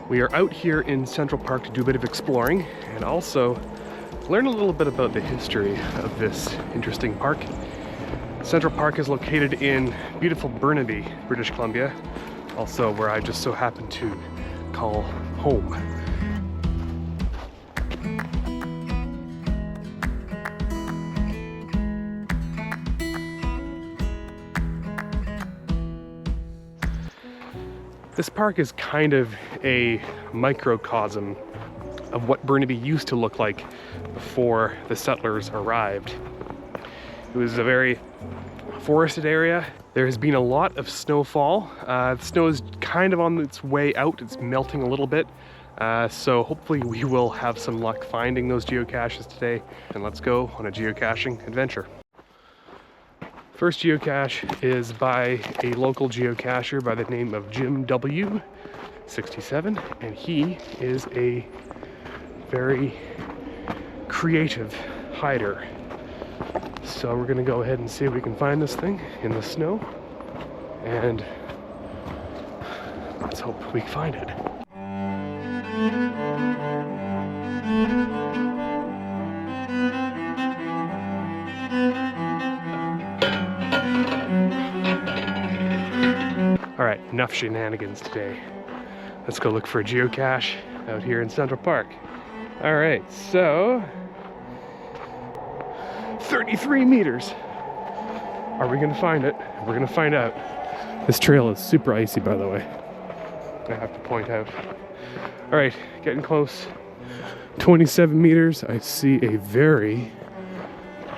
We are out here in Central Park to do a bit of exploring and also learn a little bit about the history of this interesting park. Central Park is located in beautiful Burnaby, British Columbia, also where I just so happen to call home. This park is kind of a microcosm of what Burnaby used to look like before the settlers arrived. It was a very forested area. There has been a lot of snowfall. The snow is kind of on its way out. It's melting a little bit. So hopefully we will have some luck finding those geocaches today. And let's go on a geocaching adventure. First geocache is by a local geocacher by the name of Jim W. 67, and he is a very creative hider. So we're gonna go ahead and see if we can find this thing in the snow, and let's hope we find it. All right, enough shenanigans today. Let's go look for a geocache out here in Central Park. All right, so 33 meters. Are we gonna find it? We're gonna find out. This trail is super icy, by the way, I have to point out. All right, getting close. 27 meters. I see a very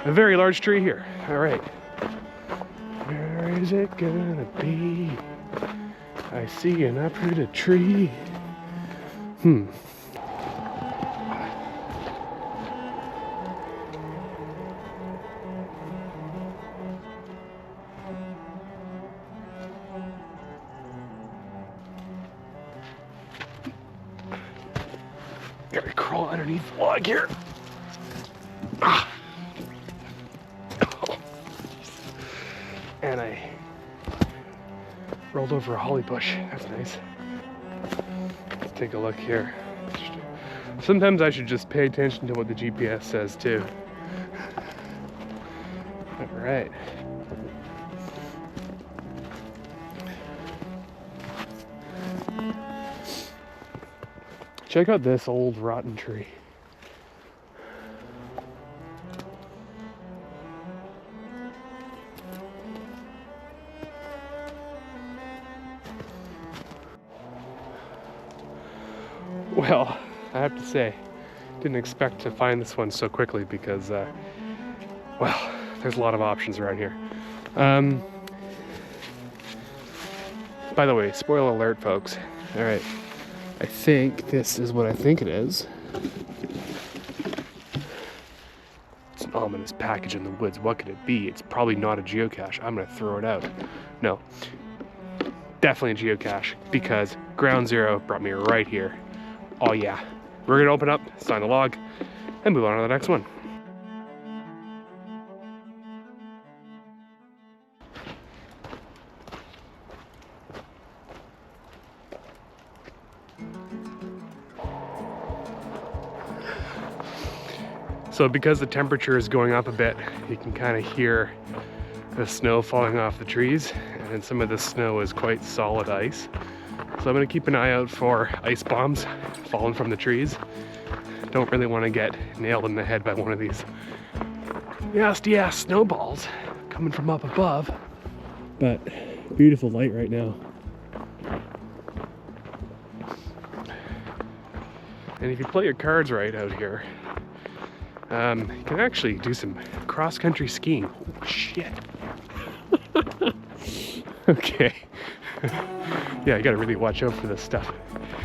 large tree here. All right, where is it gonna be? I see an uprooted tree. Gotta crawl underneath the log here. And I rolled over a holly bush. That's nice. Let's take a look here. Sometimes I should just pay attention to what the GPS says too. All right. Check out this old rotten tree. Well, I have to say, didn't expect to find this one so quickly because, well, there's a lot of options around here. By the way, spoiler alert, folks. All right, I think this is what I think it is. It's an ominous package in the woods. What could it be? It's probably not a geocache. I'm gonna throw it out. No, definitely a geocache because ground zero brought me right here. Oh yeah, we're gonna open up, sign the log, and move on to the next one. So because the temperature is going up a bit, you can kind of hear the snow falling off the trees, and then some of the snow is quite solid ice. So I'm gonna keep an eye out for ice bombs falling from the trees. Don't really want to get nailed in the head by one of these nasty ass snowballs coming from up above. But beautiful light right now. And if you play your cards right out here, you can actually do some cross-country skiing. Oh, shit. Okay. Yeah, you gotta really watch out for this stuff.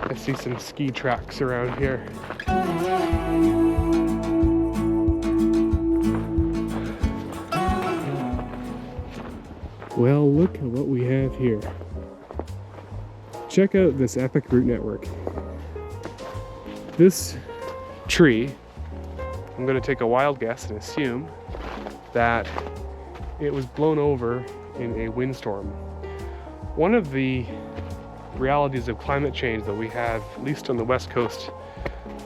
I see some ski tracks around here. Well, look at what we have here. Check out this epic root network. This tree, I'm gonna take a wild guess and assume that it was blown over in a windstorm. One of the realities of climate change that we have, at least on the west coast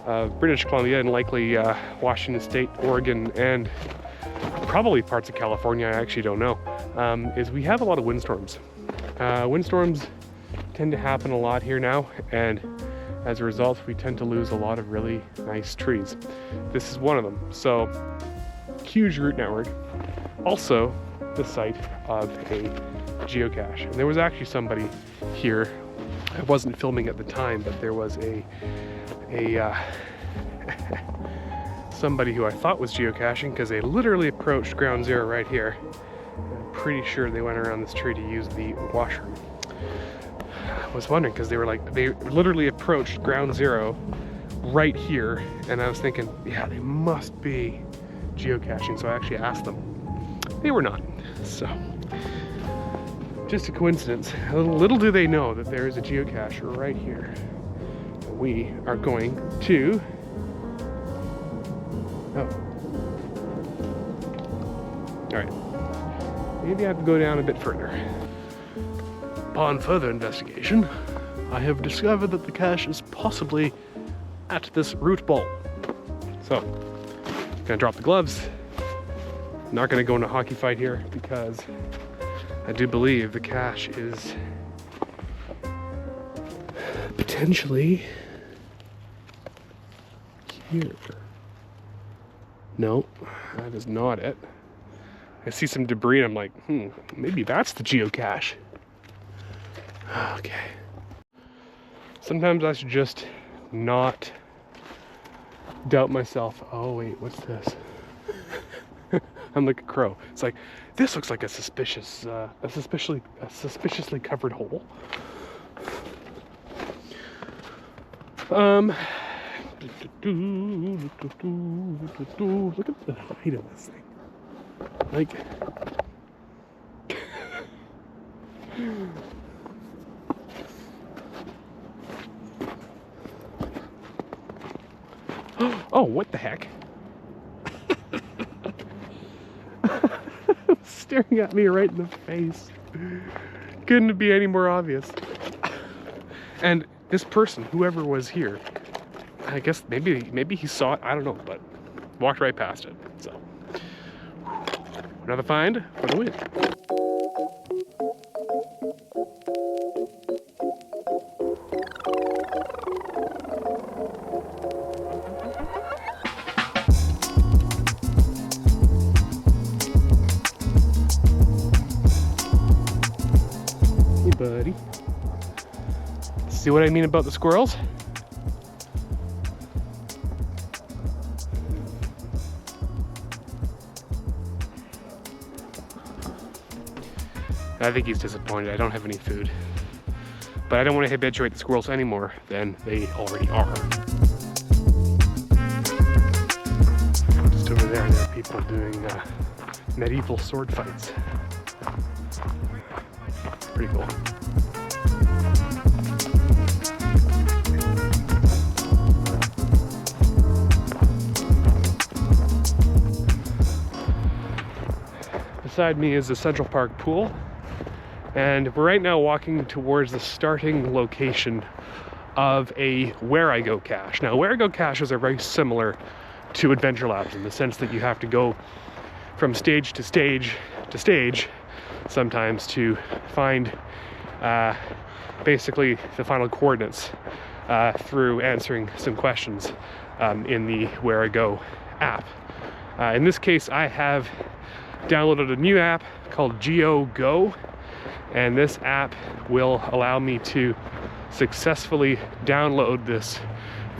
of British Columbia and likely Washington State, Oregon, and probably parts of California, I actually don't know, is we have a lot of windstorms. Windstorms tend to happen a lot here now, and as a result, we tend to lose a lot of really nice trees. This is one of them. So, huge root network. Also, the site of a geocache. And there was actually somebody here. I wasn't filming at the time, but there was somebody who I thought was geocaching because they literally approached ground zero right here. I'm pretty sure they went around this tree to use the washroom. I was wondering because they literally approached ground zero right here, and I was thinking, yeah, they must be geocaching. So I actually asked them. They were not. So just a coincidence. Little do they know that there is a geocache right here. We are going to. Oh. All right. Maybe I have to go down a bit further. Upon further investigation, I have discovered that the cache is possibly at this root ball. So, gonna drop the gloves. Not gonna go into a hockey fight here because I do believe the cache is potentially here. No, that is not it. I see some debris and I'm like, maybe that's the geocache. Okay. Sometimes I should just not doubt myself. Oh wait, what's this? I'm like a crow. It's like, this looks like a suspiciously covered hole. Look at the height of this thing. Like, oh, what the heck? Staring at me right in the face. Couldn't be any more obvious. And this person, whoever was here, I guess maybe he saw it, I don't know, but walked right past it. So another find for the win. Hey buddy. See what I mean about the squirrels? I think he's disappointed. I don't have any food. But I don't want to habituate the squirrels any more than they already are. Just over there are people doing medieval sword fights. Pretty cool. Beside me is the Central Park pool. And we're right now walking towards the starting location of a Wherigo cache. Now, Wherigo caches are very similar to Adventure Labs in the sense that you have to go from stage to stage to stage sometimes to find basically the final coordinates through answering some questions in the Wherigo app. In this case, I have downloaded a new app called GeoGo. And this app will allow me to successfully download this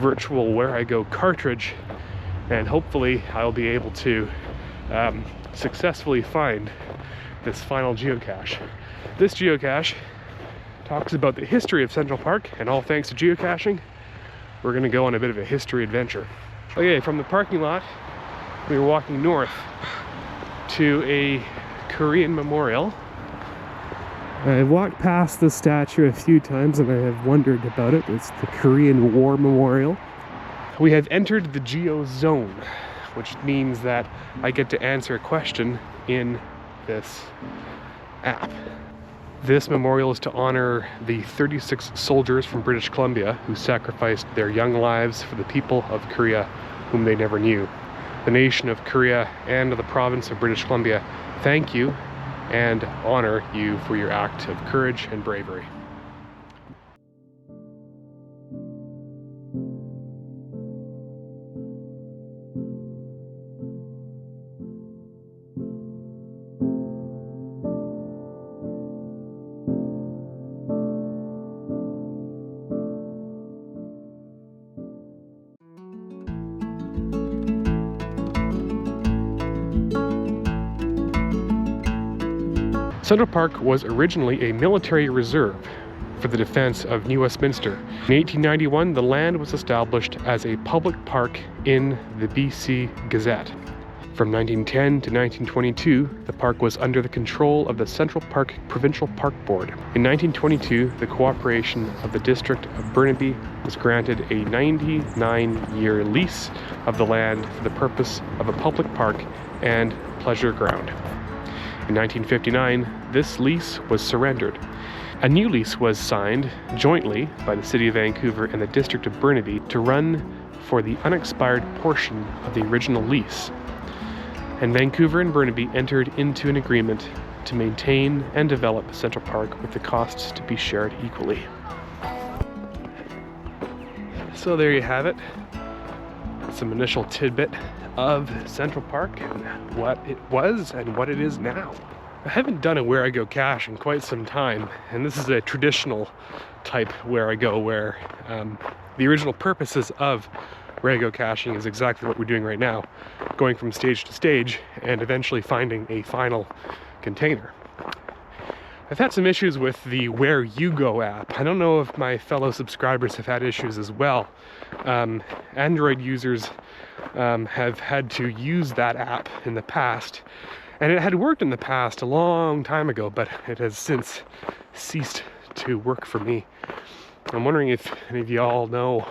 virtual Wherigo cartridge, and hopefully I'll be able to successfully find this final geocache. This geocache talks about the history of Central Park, and all thanks to geocaching, we're gonna go on a bit of a history adventure. Okay, from the parking lot, we were walking north to a Korean memorial. I've walked past this statue a few times and I have wondered about it. It's the Korean War Memorial. We have entered the Geo Zone, which means that I get to answer a question in this app. This memorial is to honor the 36 soldiers from British Columbia who sacrificed their young lives for the people of Korea whom they never knew. The nation of Korea and the province of British Columbia thank you and honor you for your act of courage and bravery. Central Park was originally a military reserve for the defense of New Westminster. In 1891, the land was established as a public park in the BC Gazette. From 1910 to 1922, the park was under the control of the Central Park Provincial Park Board. In 1922, the cooperation of the district of Burnaby was granted a 99-year lease of the land for the purpose of a public park and pleasure ground. In 1959, this lease was surrendered. A new lease was signed jointly by the City of Vancouver and the District of Burnaby to run for the unexpired portion of the original lease. And Vancouver and Burnaby entered into an agreement to maintain and develop Central Park with the costs to be shared equally. So there you have it. Some initial tidbit of Central Park and what it was and what it is now. I haven't done a Wherigo cache in quite some time, and this is a traditional type Wherigo where the original purposes of Wherigo caching is exactly what we're doing right now, going from stage to stage and eventually finding a final container. I've had some issues with the Wherigo app. I don't know if my fellow subscribers have had issues as well. Android users have had to use that app in the past, and it had worked in the past a long time ago, but it has since ceased to work for me. I'm wondering if any of y'all know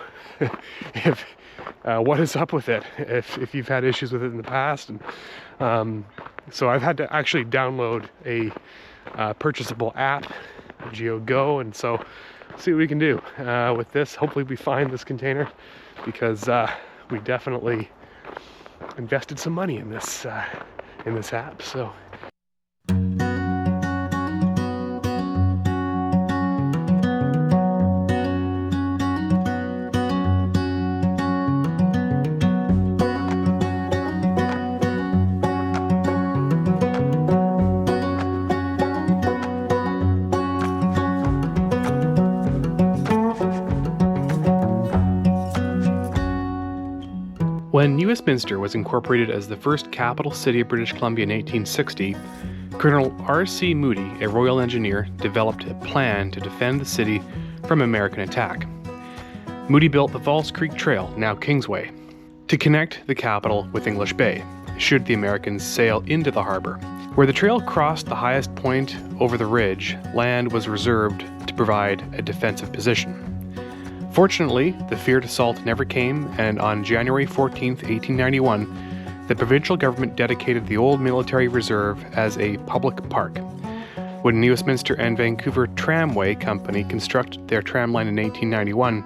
if what is up with it, if you've had issues with it in the past. And so I've had to actually download a purchasable app, GeoGo, and so see what we can do with this. Hopefully we find this container, because we definitely invested some money in this app. So when New Westminster was incorporated as the first capital city of British Columbia in 1860, Colonel R.C. Moody, a Royal Engineer, developed a plan to defend the city from American attack. Moody built the Falls Creek Trail, now Kingsway, to connect the capital with English Bay, should the Americans sail into the harbor. Where the trail crossed the highest point over the ridge, land was reserved to provide a defensive position. Fortunately, the feared assault never came, and on January 14, 1891, the provincial government dedicated the old military reserve as a public park. When New Westminster and Vancouver Tramway Company constructed their tram line in 1891,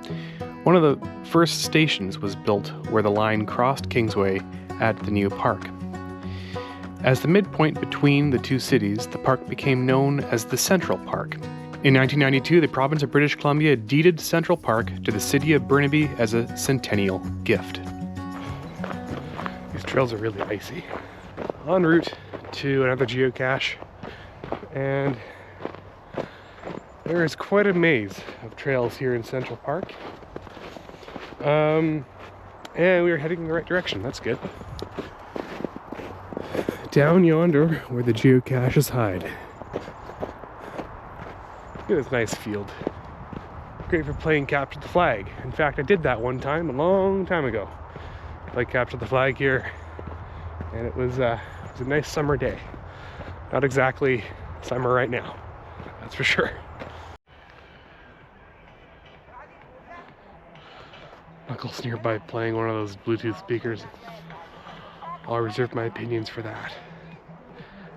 one of the first stations was built where the line crossed Kingsway at the new park. As the midpoint between the two cities, the park became known as the Central Park. In 1992, the province of British Columbia deeded Central Park to the city of Burnaby as a centennial gift. These trails are really icy. En route to another geocache, and there is quite a maze of trails here in Central Park. And we are heading in the right direction, that's good. Down yonder where the geocaches hide. Look at this nice field. Great for playing capture the flag. In fact, I did that one time, a long time ago. Played capture the flag here, and it was a nice summer day. Not exactly summer right now, that's for sure. Uncle's nearby playing one of those Bluetooth speakers. I'll reserve my opinions for that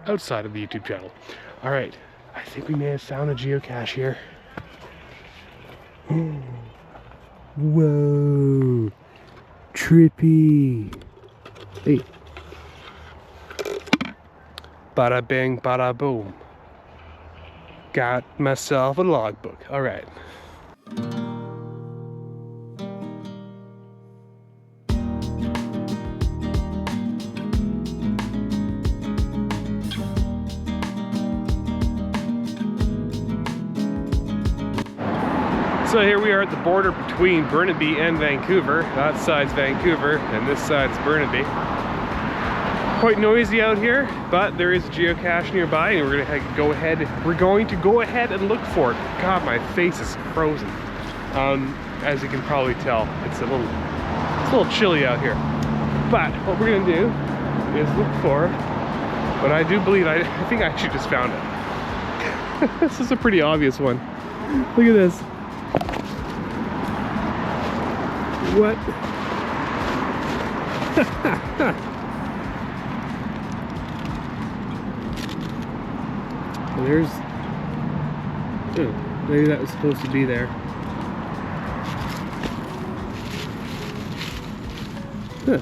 outside of the YouTube channel. All right, I I think we may have found a geocache here. Whoa, trippy. Hey. Bada bing, bada boom. Got myself a logbook. All right. So here we are at the border between Burnaby and Vancouver. That side's Vancouver and this side's Burnaby. Quite noisy out here, but there is a geocache nearby and we're going to go ahead and look for it. God, my face is frozen. As you can probably tell, it's a little chilly out here. But what we're going to do is look for what I do believe, I think I actually just found it. This is a pretty obvious one. Look at this. What? There's... Oh, maybe that was supposed to be there. Huh.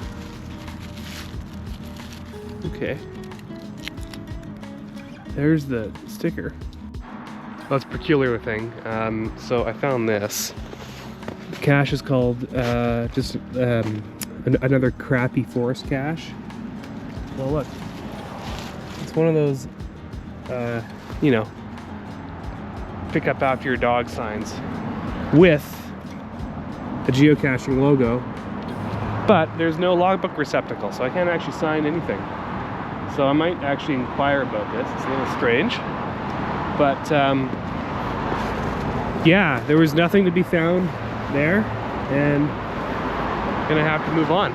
Okay. There's the sticker. Well, that's a peculiar thing. So I found this. The cache is called another crappy forest cache. Well, look, it's one of those, you know, pick up after your dog signs with a geocaching logo, but there's no logbook receptacle, so I can't actually sign anything. So I might actually inquire about this. It's a little strange, but yeah, there was nothing to be found there, and gonna have to move on.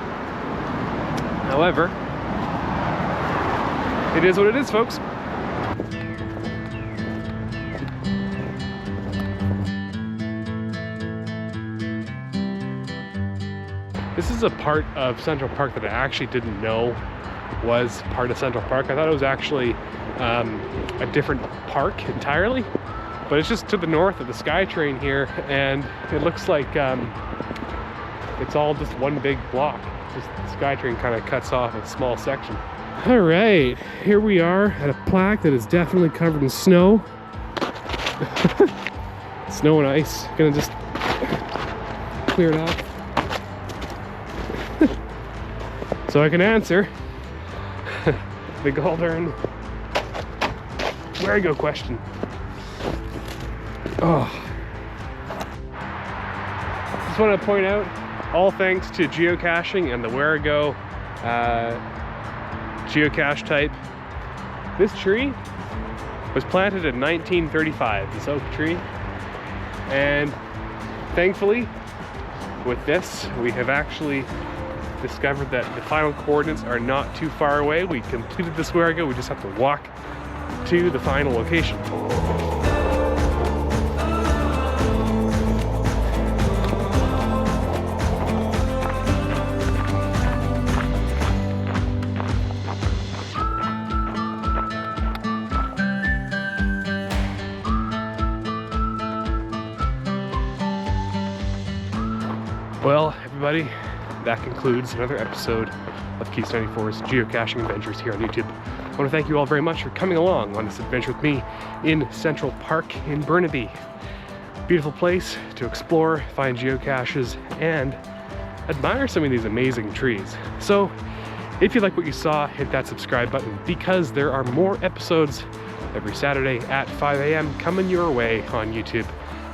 However, it is what it is, folks. This is a part of Central Park that I actually didn't know was part of Central Park. I thought it was actually a different park entirely. But it's just to the north of the SkyTrain here, and it looks like it's all just one big block. Just the SkyTrain kind of cuts off a small section. All right, here we are at a plaque that is definitely covered in snow. Snow and ice, gonna just clear it off. So I can answer the golden Wherigo question. Oh. Just want to point out, all thanks to geocaching and the Wherigo geocache type, this tree was planted in 1935, this oak tree, and thankfully with this we have actually discovered that the final coordinates are not too far away. We completed this Wherigo, we just have to walk to the final location. Well, everybody, that concludes another episode of Keys 94's geocaching adventures here on YouTube. I want to thank you all very much for coming along on this adventure with me in Central Park in Burnaby. Beautiful place to explore, find geocaches, and admire some of these amazing trees. So, if you like what you saw, hit that subscribe button, because there are more episodes every Saturday at 5 a.m. coming your way on YouTube.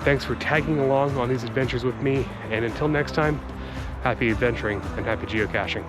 Thanks for tagging along on these adventures with me, and until next time, happy adventuring and happy geocaching.